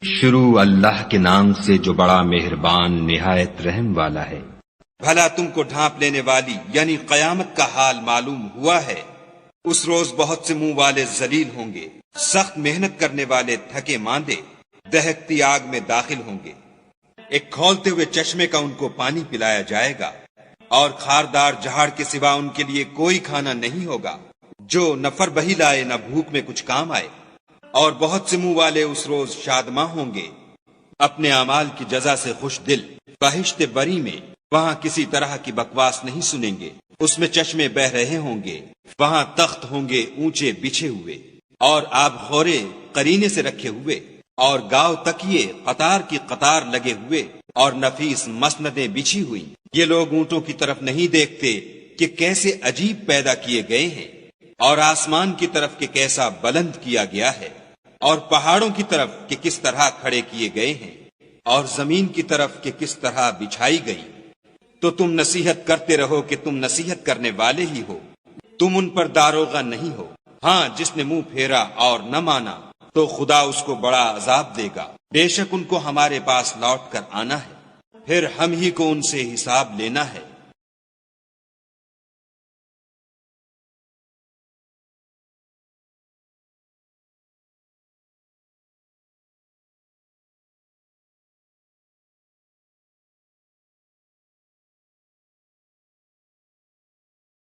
شروع اللہ کے نام سے جو بڑا مہربان نہایت رحم والا ہے۔ بھلا تم کو ڈھانپ لینے والی یعنی قیامت کا حال معلوم ہوا ہے؟ اس روز بہت سے منہ والے ذلیل ہوں گے، سخت محنت کرنے والے تھکے ماندے دہکتی آگ میں داخل ہوں گے۔ ایک کھولتے ہوئے چشمے کا ان کو پانی پلایا جائے گا، اور خاردار جھاڑ کے سوا ان کے لیے کوئی کھانا نہیں ہوگا جو نہ فر بہی لائے نہ بھوک میں کچھ کام آئے۔ اور بہت سے منہ والے اس روز شادماں ہوں گے، اپنے اعمال کی جزا سے خوش دل، بہشت بری میں وہاں کسی طرح کی بکواس نہیں سنیں گے۔ اس میں چشمے بہ رہے ہوں گے، وہاں تخت ہوں گے اونچے بچھے ہوئے، اور آب خورے قرینے سے رکھے ہوئے، اور گاؤ تکیے قطار کی قطار لگے ہوئے، اور نفیس مسندیں بچھی ہوئی۔ یہ لوگ اونٹوں کی طرف نہیں دیکھتے کہ کیسے عجیب پیدا کیے گئے ہیں، اور آسمان کی طرف کہ کیسا بلند کیا گیا ہے، اور پہاڑوں کی طرف کہ کس طرح کھڑے کیے گئے ہیں، اور زمین کی طرف کہ کس طرح بچھائی گئی۔ تو تم نصیحت کرتے رہو کہ تم نصیحت کرنے والے ہی ہو، تم ان پر داروغہ نہیں ہو۔ ہاں، جس نے منہ پھیرا اور نہ مانا تو خدا اس کو بڑا عذاب دے گا۔ بے شک ان کو ہمارے پاس لوٹ کر آنا ہے، پھر ہم ہی کو ان سے حساب لینا ہے۔